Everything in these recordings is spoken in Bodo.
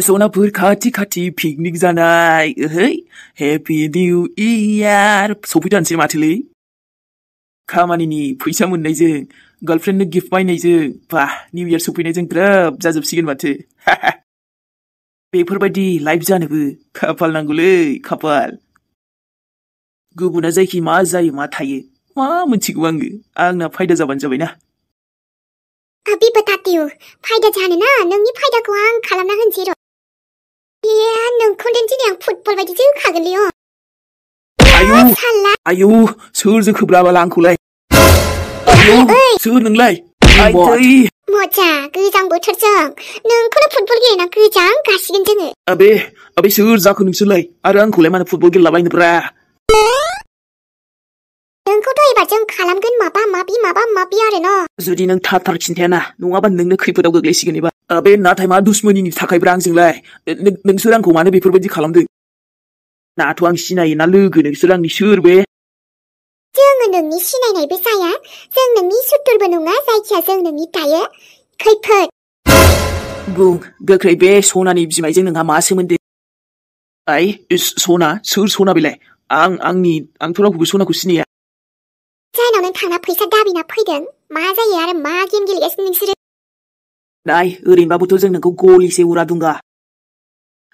सनाफोर खाथि खाथि पिकनिक जानाय ओहै हेपि निउ इयार सफैथारनोसै माथोलै खामानिनि फैसा मोननायजों गार्लफ्रेन्डनो गिफ्ट बायनायजों बा निउ इयार सफैनायजों ग्रोब जाजोबसिगोन माथो बेफोरबायदि लाइफ जानोबो खाफाल नांगौलै खाफाल गुबुना जायखि मा जायो मा थायो मा मोनथिगौ आंना फायदा जाबानो जाबायना अभी बताती हूँ फायदा जानो ना नोंनि फायदाखौ आं खालामना होनसै र' नोंखौ दिनै आं फुटबल बायदि जोखागोनलै आयौ सोर जोखोब्राबाला आंखौलाय आयौ सोर नोंलाय मजा गोजां बोथोरजों नोंखौनो फुटबल गेलेना गोजां गासिगोन जोङो अबे सोर जाखो नोंसोरलाय आरो आंखौलाय मानो फुटबल गेलेलाबायनोब्रा नोंखौथ' एबार जों खालामगोन माबा माबि आरो न जुदि नों थार खिन्थायाना नङाबा नोंनो खैफोदाव गोग्लैसिगोन एबा बे नाथाय मा दुश्मनिनि थाखायब्रा आंजोंलाय नोंसोर आंखौ मानो बेफोरबायदि खालामदों नाथ' आं सिनायो ना लोगो नोंसोर आंनि सोर बे जोङो नोंनि सिनायनायबो जाया जों नोंनि सुथुरबो नङा जायखिया जों नोंनि दायो खैफोद बुं गोख्रै बे सनानि बिमायजों नोंहा मा सोमोन्दो सना सोर सना बेलाय आंथ' रावखौबो सनाखौ सिनाया जायनाव नों थांना फैसा दाबिना फैदों मा जायो आरो मा गेम गेलेगासिनो नोंसोरो नाय ओरैनोबाबोथ' जों नोंखौ गलिसे उरा दुंगा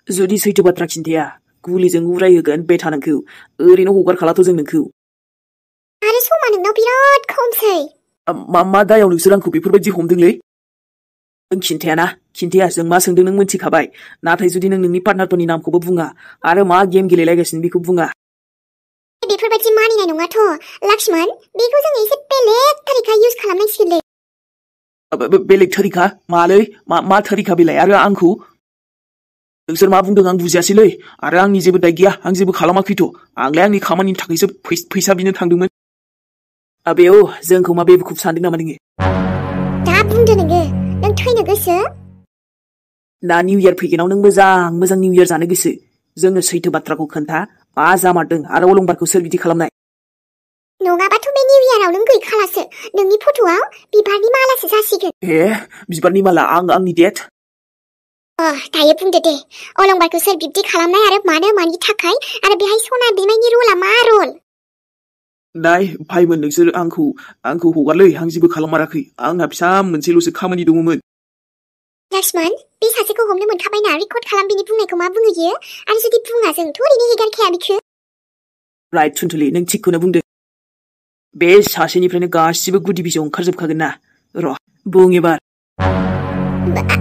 जुदि सैथो बाथ्रा खिन्थाया गुलिजों उरायहोगोन बेटा नोंखौ ओरैनो हगारखालाथ' जों नोंखौ आरो समा नोंनाव बिराद खमसै मा दायाव नोंसोर आंखौ बेफोरबायदि हमदोंलै नों खिन्थाया जों मा सोंदों नों मोनथिखाबाय नाथाय जुदि नों नोंनि पार्टनारफोरनि नामखौबो बुङा आरो मा गेम गेलेलायगासिनो बेखौ बुङा बेफोरबायदि मानिनाय नङाथ' लक्ष्मण बेखौ जों एसे बेलेग तरिका इउज खालामनांसिगोनलै बेलेग तरिका मालै मा तरिका बेलाय आरो आंखौ नोंसोर मा बुंदों आं बुजियासैलै आरो आंनि जेबो दाय गैया आं जेबो खालामाखैथ' आंलाय आंनि खामानिनि थाखायसो फैसा बिनो थांदोंमोन आबेव जोंखौ मा बेबुखुब सानदों नामा नोङो दा बुंदो नोङो नों थैनो गोसो ना निउ इयार फैगोनाव नों मोजां निउ इयार जानो गोसो जोंनो सैथो बाथ्राखौ खोन्था मा जामारदों आरो अलंबारखौ सोर बिदि खालामनाय नङाबाथ' बे निउ इयाराव नों गैखालासो नोंनि फट'आव बिबारनि मालासो जासिगोन बिबारनि माला आंनि डेट दायो बुंदो दे अलंबारखौ सोर बिब्दि खालामनाय आरो मानि थाखाय आरो बेहाय सना बिनायनि रला मा रल नाय भाइमोन नोंसोर आंखौ हगारलै आं जेबो खालामाराखै आंहा फिसा मोनसेल'सो खामानि दङमोन लक्ष्मण बे सासेखौ हमनो मोनखाबायना रेकर्ड खालाम बिनि बुंनायखौ मा बुङो बियो आरो जुदि बुङा जोंथ' ओरैनो हेगारखाया बिखौ राइट थुनथुलि नों थिगखौनो बुंदों बे सासेनिफ्रायनो गासिबो गुदि बिजौ ओंखारजोबखागोन ना र' बुं एबार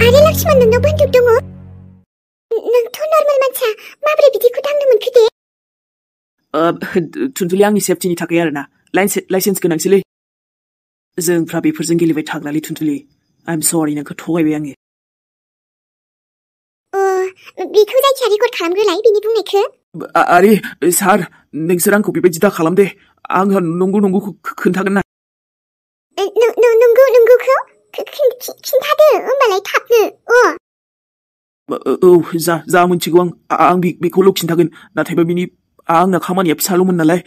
आरे लक्ष्मण नोंनाव बन्दुक दङ नोंथ' नर्मेल मानसिया माबोरै बिदिखौ दांनो मोनखो दे थुनथुलि आंनि सेफटिनि थाखाय आरोना लाइसेन्स गोनांसैलै जोंफ्रा बेफोरजों गेलेबाय थाग्रालै थुनथुलि आइ एम सरि नोंखौ थगायबाय आङो बेखौ जायखिया रेकर्ड खालामग्रोलाय बिनि बुंनायखौ आरे सार नोंसोर आंखौ बेबायदि दा खालाम दे आंहा नंगौखौ खोन्थागोन ना नंगौखौ खिन्थादो होमबालाय थाबनो औ जा मोनथिगौ आं बेखौल' खिन्थागोन नाथायबा बिनि आंना खामानिया फिसाल'मोन नालाय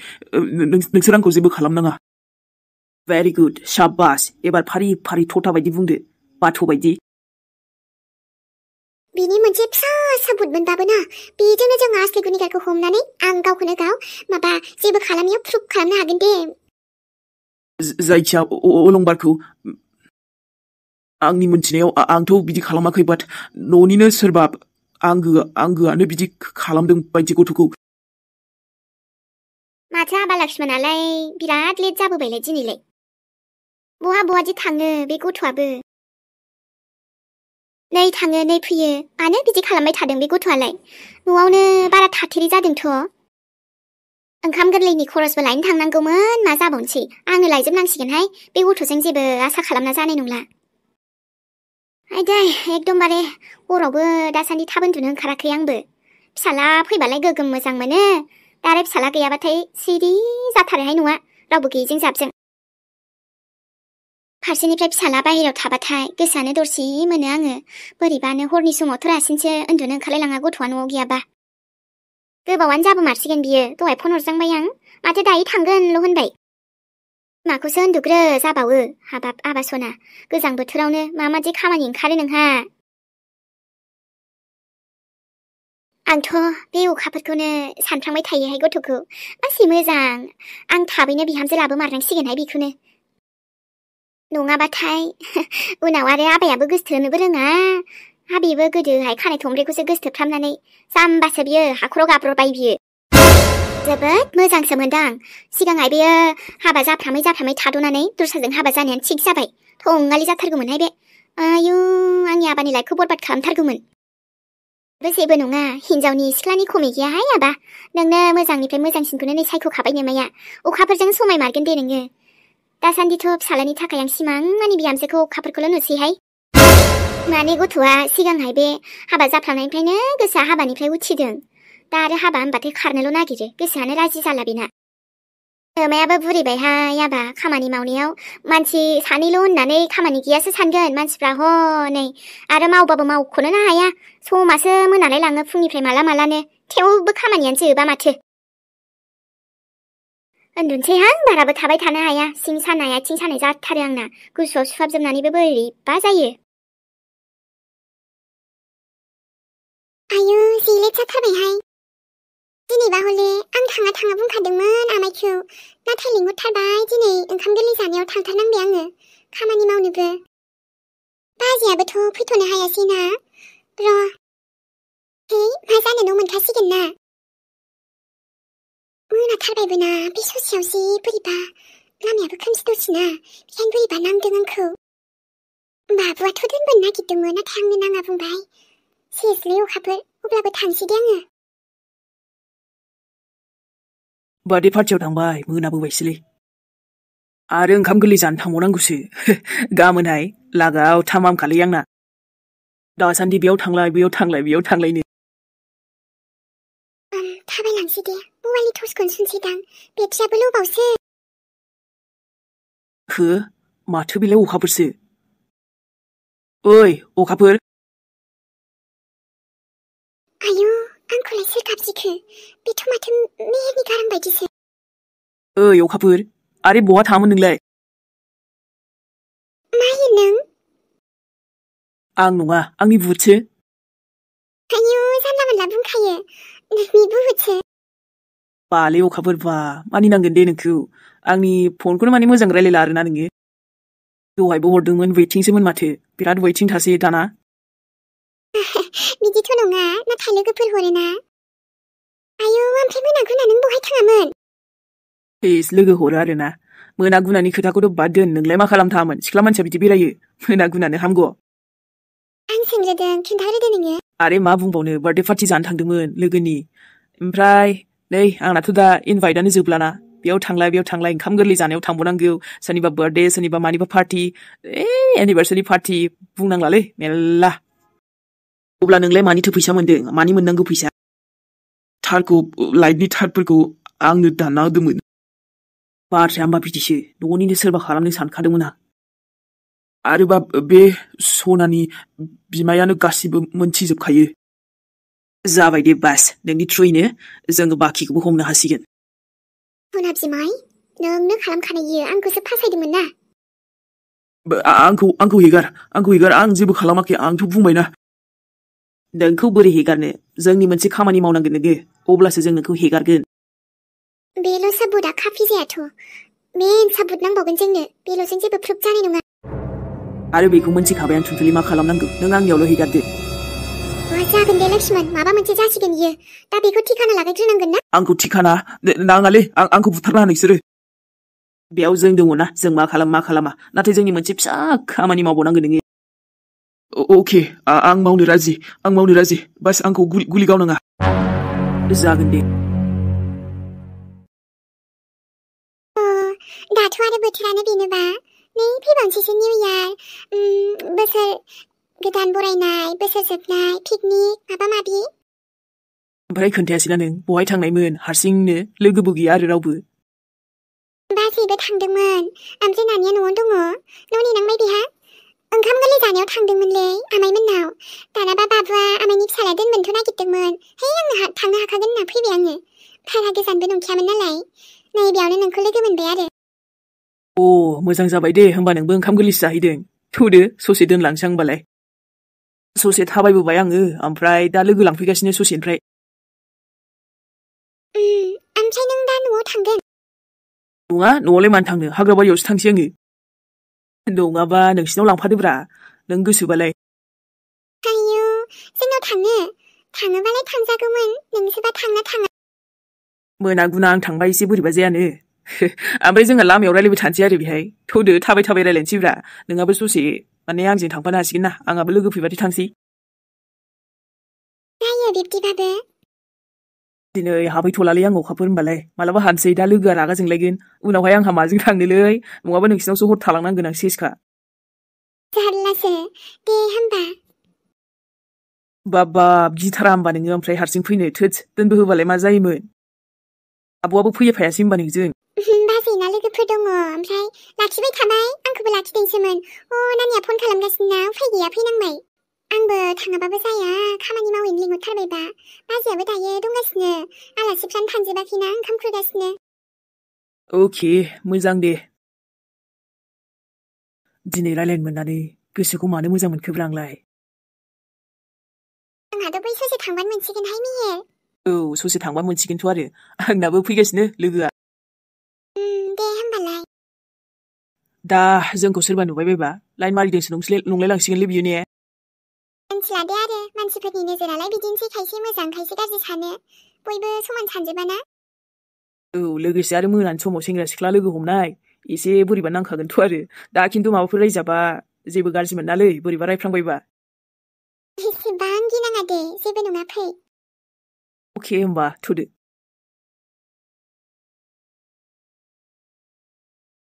नोंसोर आंखौ जेबो खालामनाङा भेरि गुड शाबास एबार फारि थथा बायदि बुंदो बाथ' बायदि बिनि मोनसे फिसा साबुत मोनबाबो ना बेजोंनो जों आसलि गुनिगारखौ हमनानै आं गावखौनो गाव माबा जेबो खालामैयाव प्रुफ खालामनो हागोन दे जायखिया अलंबारखौ आंनि मोनथिनायाव आंथ' बिदि खालामाखै बाट न'निनो सोरबा आंगोआनो बिदि खालामदों बायदि गथ'खौ माथो आबा लक्ष्मणालाय बिराद लेट जाबोबायलाय दिनैलाय बहादि थाङो बे गथ'आबो नै थाङो नै फैयो मानो बिदि खालामबाय थादों बे गथ'आलाय न'आवनो बारा थाथेरि जादोंथ' ओंखाम गोरलैनि खरसबो लायनो थांनांगौमोन मा जाबावनोसै आंनो लायजोबनांसिगोनहाय बे गथ'जों जेबो आसा खालामना जानाय नंला आयदै एकदमबारे हरावबो दासान्दि थाब उन्दुनो ओंखाराखै आंबो फिसाला फैबालाय गोगोम मोजां मोनो दा आरो फिसाला गैयाबाथाय सिरि जाथारोहाय न'आ रावबो गैयिजों जाबजों फारसेनिफ्राय फिसाला बाहेरायाव थाबाथाय गोसोआनो दरसि मोनो आङो बोरैबानो हरनि समावथ' रासिनसो उन्दुनो ओंखारलायलाङा गथ'आ न'आव गैयाबा गोबावानो जाबोमारसिगोन बियो दहाय फन हरजांबाय आं माथो दायो थांगोनल' होनबाय माखौसो उन्दुग्रो जाबावो हाबाब आबा सना गोजां बोथोरावनो माबादि खामानि ओंखारो नोंहा आंथ' बे अखाफोरखौनो सानफ्रांबाय थायोहाय गथ'खौ मासे मोजां आं थाबैनो बिहामजो लाबोमारनांसिगोनहाय बेखौनो नङाबाथाय उनाव आरो आबायाबो गोसथोनोबो रोङा बेबो गोदोहाय खानाय थंब्लेखौसो गोसथोफ्रामनानै जाम्बासो बियो हाखराव गाब्रबाय बियो जोबोद मोजांसो मोनदां सिगांहाय बेयो हाबा जाफ्रामै थाद'नानै दस्राजों हाबा जानायानो थिग जाबाय थंगालि जाथारगौमोनहाय बे आयु आंनि आबानि लाइफखौ बरबाद खालामथारगौमोन जेबो नङा हिनजावनि सिख्लानि खमै गैयाहाय आबा नोंनो मोजांनिफ्राय मोजांसिनखौनो नै सायख'खाबाय नोमाया अखाफोरजों समायमारगोन दे नोङो दासान्दिथ' फिसालानि थाखाय आं सिमां मानि बिहामजोखौ अखाफोरखौल' नुसैहाय माने गथ'आ सिगांहाय बे हाबा जाफ्लांनायनिफ्रायनो गोसोआ हाबानिफ्राय उथिदों दा आरो हाबा होनबाथाय खारनोल' नागिरो गोसोआनो राजि जाला बेना अमायाबो बुरिबायहाय आबा खामानि मावनायाव मानसि सानैल' होननानै खामानि गैयासो सानगोन मानसिफ्रा हनै आरो मावबाबो मावख'नोनो हाया समासो मोनालाय लाङो फुंनिफ्राय मालानो थेवबो खामानियानो जोबा माथो उन्दुनोसैहां बाराबो थाबाय थानो हाया सिं सानाय आथिं सानाय जाथारो आंना गुसुआव सुहाबजोबनानैबो बोरैबा जायो आयु जि लेथ्राथारबायहाय दिनैबा हले आं थाङा बुंखादोंमोन आमाइखौ नाथाय लिंहरथारबाय दिनै ओंखाम गोरलै जानायाव थांथारनांबाय आङो खामानि मावनोबो बाजैयाबोथ' फैथ'नो हायासैना र' है मा जानो न' मोनखासिगोन ना मोनाथारबायबोना बे ससेयाव जि बोरैबा लामायाबो खोमसि दसेना बेखायनो बोरैबा नांदों आंखौ बाबुआथ' दोनबोनो नागिरदोंमोन नाथाय आंनो नाङा बुंबाय सेसलै अखाफोर अब्लाबो थांसै दे आङो बार्थडे पार्टियाव थांबाय मोनाबोबायसोलै आरो ओंखाम गोरलै जानो थांबावनांगौसो गाबोनहाय लागाव थामामखालै आंना दासान्दि बेयाव थांलाय बैयाव थांलायनो थाबायलांसै दे मबाइलनि टर्चखौनो सुनसैदां बेट्रियाबो ल'बावसो हो माथो बेलाय अखाफोरसो ओइ अखाफोर आयु आंखौलाय सोर गाबज्रिखो बेथ' माथो मेहेरनि गारां बायदिसो ओइ अखाफोर आरे बहा थाङामोन नोंलाय मा होनो नों आं नङा आंनि बुहुदसो आयु जानला मोनला बुंखायो नोंनि बुहुदसो बाले अखाफोर बा मानिनांगोन दे नोंखौ आंनि फनखौनो माने मोजां रायलायला आरोना नोङो दहायबो हरदोंमोन वेटिंसोमोन माथो बिराद वेटिं थासै दाना बिदिथ' नङा नाथाय लोगोफोर हरोना आयु ओमफ्राय मोनागुना नों बहाय थाङामोन प्लिज लोगो हरो आरोना मोनागुनानि खोथाखौथ' बाद दोन नोंलाय मा खालामथामोन सिख्ला मानसिया बिदि बेरायो मोनागुनानो हामगौ आं सोंग्रोदों खिन्थाग्रोदो नोङो आरे मा बुंबावनो बार्थडे पार्टि जानो थांदोंमोन लोगोनि ओमफ्राय नै आंनाथ' दा इनभाइटआनो जोबलाना बेयाव थांलाय ओंखाम गोरलै जानायाव थांबावनांगौ सोरनिबा बार्थडे सोरनिबा मानिबा पार्टि एनिभार्सारि पार्टि बुंनांलालै मेल्ला अब्ला नोंलाय मानिथो फैसा मोन्दों मानि मोननांगौ फैसा थारखौ लाइटनि थारफोरखौ आंनो दानना होदोंमोन बाथ्राया होमबा बिदिसो न'निनो सोरबा खालामनो सानखादोंमोन आं आरोबा बे सनानि बिमायानो गासिबो मोनथिजोबखायो जाबाय दे बास नोंनि थ्रुयैनो जोङो बाखिखौबो हमनो हासिगोन सना बिमाय नोंनो खालामखानाय आंखौसो फासायदोंमोन ना आंखौ हेगार आं जेबो खालामाखै आंथ' बुंबायना नोंखौ बोरै हेगारनो जोंनि मोनसे खामानि मावनांगोन नोङो अब्लासो जों नोंखौ हेगारगोन बेल' साबुदा काफि जायाथ' मेन साबुद नांबावगोन जोंनो बेल'जों जेबो प्रुफ जानाय नङा आरो बेखौ मोनथिखाबाय आं थुनथुलि मा खालामनांगौ नों आंनियावल' हेगारदो जागोन दे लक्ष्मण माबा मोनसे जासिगोन इयो दा बेखौ थिखाना लागायग्रोनांगोन ना आंखौ थिखाना नाङालै आंखौ बुथारना नोंसोरो बेयाव जों दङना जों मा खालामा नाथाय जोंनि मोनसे फिसा खामानि मावबावनांगोन नोङो अके आं मावनो राजि बास आंखौ गुलि गावनाङा जागोन दे दाथ' आरो बोथोरानो बेनोबा नै फैबावनोसैसो निउ इयार बोसोर गोदान बरायनाय बोसोर जोबनाय पिकनिक माबा माबि ओमफ्राय खोन्थायासैना नों बहाय थांनायमोन हारसिंनो लोगोबो गैया आरो रावबो बाजैबो थांदोंमोन ओमफ्राय नानिया न'आवनो दङ न' नेनांबाय बेहा ओंखाम गोरलै जानायाव थांदोंमोनलै आमाइमोननाव दानाबा बाबुआ आमाइनि फिसाला दोनबोनोथ' नागिरदोंमोन है आंनो थांनो हाखागोन होनना फैबाय आङो बारा गोजानबो नंखायामोन नालाय नै बेयावनो नोंखौ लोगो मोनबाय आरो मोजां जाबाय दे होमबा नोंबो ओंखाम गोरलैसो जाहैदों थौदो ससे दोनलांसै आं होमबालाय ससे थाबायबोबाय आङो ओमफ्राय दा लोगो लांफैगासिनो ससेनिफ्राय ओमफ्राय नों दा न'आव थांगोन? नङा, न'आवलाय मानो थांनो? हाग्राबारियावसो थांसै आङो। नङाबा नोंसिनाव लांफादोब्रा, नों गोसोबालाय। आयौ, जोंनाव थाङोबालाय थांजागौमोन, नोंसोरबा थांना थाङा? मोना गुना आं थांबा एसे बोरैबा जायानो। ओमफ्राय जोंहा लामायाव रायलायबाय थानोसै आरो बेहाय। थौदो थाबाय रायलायनोसैब्रा। नोंहाबो ससे माने आंजों थांफानो हासिगोन ना, आंहाबो लोगो फैबाथाय थांसै। जायो बिब्दिबाबो। दिनै हाबहैथ'लालै आं अखाफोर होनबालाय, मालाबा हानसै, दा लोगोआ रागा जोंलायगोन। उनावहाय आंहा माजों थांनोलै, नङाबा नोंसिनावसो हर थालांनांगोन आं सेसखा। जारलासो, दे होमबा। बाब गिथारा होमबा नोङो ओमफ्राय हारसिं फैनो, थोदस दोनबो होबालाय मा जायोमोन? आब'आबो फैफायासै होमबा नोंजों? बाजैना लोगोफोर दङ, ओमफ्राय लाखिबाय थाबाय, आंखौबो लाखिदोंसोमोन। नानिया फन खालामगासिनो ना, उफाय गैया फैनांबाय। आंबो थाङाबाबो जाया, खामानि मावैनो लिंहरथारबायबा। बाजैयाबो दायो दंगासिनो, आलासिफ्रानो थांजोबाखैना ओंखाम खुरगासिनो। अके, मोजां दे। दिनै रायलायनो मोननानै गोसोखौ मानो मोजां मोनखोब्रा आंलाय। आंहाथ' बै ससे थांबानो मोनसिगोनहाय मेहेर। औ, ससे थांबा मोनसिगोनथ' आरो। आंनाबो फैगासिनो लोगोआ। दे होमबालाय। दा जोंखौ सोरबा नुबाय बायबा लाइन मारिदोंसो नंलाय लांसिगोनलै बियो ने? मिन्थिला दे आरो, मानसिफोरनि नोजोरालाय बिदिनोसै, खायसे मोजां खायसे गाज्रि सानो। बयबो समान सानजोबाना। औ, लोगोसे आरो मोनानि समाव सेंग्रा सिख्ला लोगो हमनाय, एसे बोरैबा नांखागोनथ' आरो। दा खिन्थु माबाफोर रायजाबा जेबो गाज्रि मोनालै, बोरैबा रायफ्लांबायबा। एसेबां गिनाङा दे, जेबो नङा, फै। अके होमबा थुदो।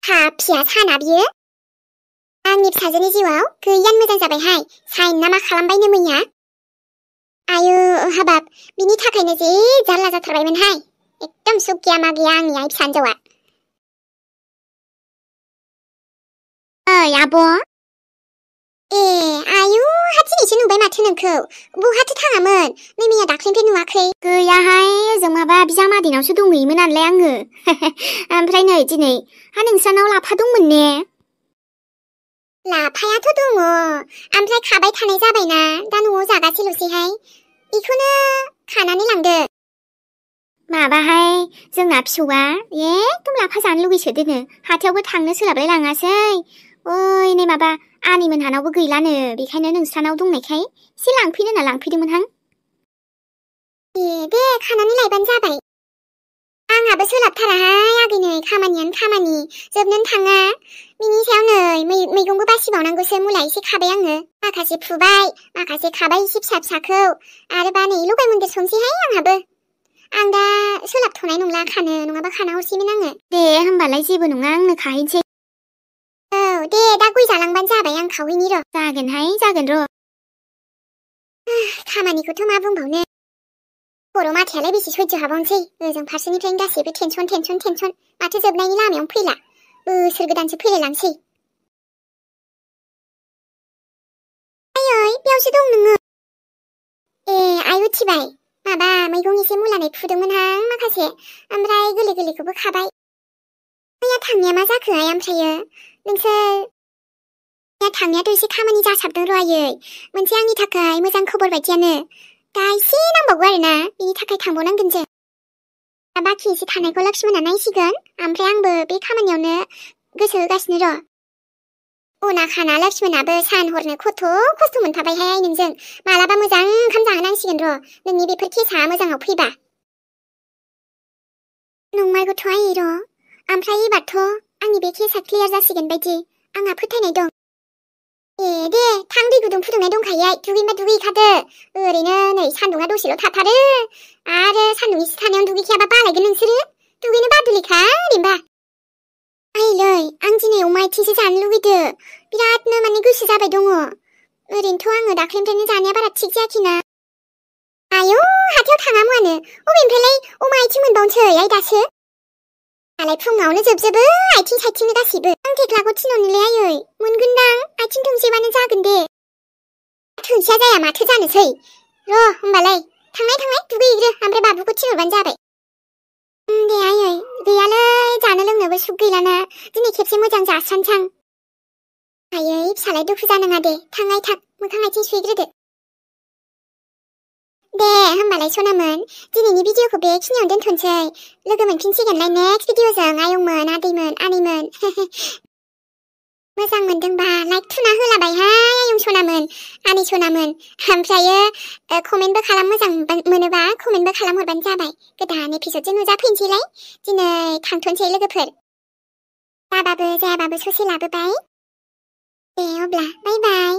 हाफिया साना बियो? आंनि फिसाजोनि जिउआव गैयानो मोजां जाबायहाय, साइन ना मा खालामबायनो मैया। आयु हाबाब, बिनि थाखायनो जे जारला जाथारबायमोनहाय। एकदम सुख गैया मा गैया आंनि आइ फिसा हिन्जावआ। ओइ आब'। आयु, दिनैसो नुबाय माथो नोंखौ। बहाथो थाङामोन? नै मैया दाख्लैनिफ्राय नुवाखै। गैयाहाय, ओजों माबा बिजामादैनावसो दंहैयोमोन नालाय आङो। ओमफ्राय नै दिनै, नोंसानाव लाफा दंमोन ने? लाफायाथ' दङ, ओमफ्राय खाबाय थानाय जाबायना, दा न'आव जागासेल'सैहाय। बेखौनो खानानै लांदो। माबाहाय, जोंना फिसौआ एकदम लाफा जानो लुगैसोदोनो, हाथायावबो थांनो सोलाबलाय लाङासै। ओइ नै माबा आनै मोनहानावबो गैलानो, बेखायनो नोंसानाव दंनायखाय एसे लांफैनो होनना लांफैदोंमोनहां। दे खानानै लायबानो जाबाय। आंहाबो सोलाबथाराहाय आगै, नै खामानियानो खामानि, जोबनोनो थाङा। बिनि सायाव नै मैगंबो बासिबावनांगौसो, मुला एसे खाबाय आङो, माखासे फुबाय, माखासे खाबाय एसे फिसा फिसाखौ, आरोबा नै लगाय मोन्देर संसैहाय आंहाबो। आं दा सोलाबथ'नाय नंला खानो, नङाबा खाना हरसैमोन आङो। दे होमबालाय जेबो नङा, आंनो खाहैनोसै। औ दे, दा गय जालांबानो जाबाय, आं खावहैनि र'। जागोनहाय, जागोन र'। खामानिखौथ' मा बुंबावनो, खर' माथायालाय बेसे सैज्य हाबावनोसै, ओजों फारसेनिफ्रायनो गासैबो टेनसन, माथो जोबनायनि लामायावनो फैला, बोसोर गोदानसो फैलायलांसै। आयै, बेयावसो दं नोङो? आइ उथिबाय, माबा मैगं एसे मुलानै फुदोंमोनहां माखासे, ओमफ्राय गोरलैखौबो खाबाय। मैया थांनाया मा जाखो आइ, ओमफ्रायो मैया थांनायाथ' एसे खामानि जासाबदों र' आयै, मोनसे आंनि थाखाय मोजां खबर बायदियानो। दा एसे नांबावगौ आरोना, बेनि थाखाय थांबावनांगोन जों। दा बाखि एसे थानायखौ लक्ष्मणआ नायसिगोन, ओमफ्राय आंबो बे खामानियावनो गोसो होगासिनो र'। अना खाना लक्ष्मणआबो सान हरनो खस्थ' मोनफाबायहाय आइ नोंजों, मालाबा मोजां ओंखाम जाहोनांसिगोन र', नोंनि बेफोर केसा मोजाङाव फैबा। नंमारगौथ' आयै र', ओमफ्राय एबारथ' आंनि बे केसा क्लियार जासिगोन बायदि, आंहा फोथायनाय दं। दे थां, दै गुदुं फुदुंनाय दंखायो, दुगैनोबा दुगैखादो। ओरैनो नै सान्दुङा दसेल' थाथारो, आरो सान्दुं एसे थानायावनो दुगैखायाबा बालायगोन नोंसोरो, दुगैनो बादुलिखा ओरैनोबा। आइलै, आं दिनै अमा आथिंसो जानो लुगैदो, बिरादनो माने गोसो जाबाय दङ। ओरैनोथ' आङो दाख्लैनिफ्रायनो जानाया बारा थिग जायाखैना। आयौ, हाथायाव थाङा मुवानो, अबेनिफ्रायलाय अमा आथिं मोनबावनोसै आइ दासो? दालाय फुङावनो जोबजोबो आथिं साथिंनो गासिबो। आं थेख्लाखौ थिनहरनोलै आयै, मोनगोनदां, आथिं थोंसेबानो जागोन दे। थोंसेया जाया माथो जानोसै, र' होमबालाय थांनाय दुगैहैग्रो, ओमफ्राय बाबुखौ थिनहरबानो जाबाय। दे आयै, गैयालै जानो लोंनोबो सुख गैलाना, दिनै खेबसे मोजां जास्रानोसां। आयै फिसालाय दुखु जानाङा दे, थां मोखां आथिं सुहैग्रोदो। दे होमबालाय सनामोन दिनैनि भिडिअखौ बेखिनियावनो दोनथ'नोसै लोगो मोनफिनसिगोनलाय नेक्स्ट भिडिअजों आयंमोन आदैमोन आनैमोन मोजां मोनदोंबा लाइक थुना होलाबायहाय आयं सनामोन आनै सनामोन ओमफ्रायो कमेन्टबो खालाम मोजां मोनोबा कमेन्टबो खालामहरबानो जाबाय गोदान एपिसोडजों नुजाफैनोसैलाय दिनै थांथ'नोसै लोगोफोर जाबाबो जायाबाबो ससे लाबोबाय दे अब्ला बाय बाय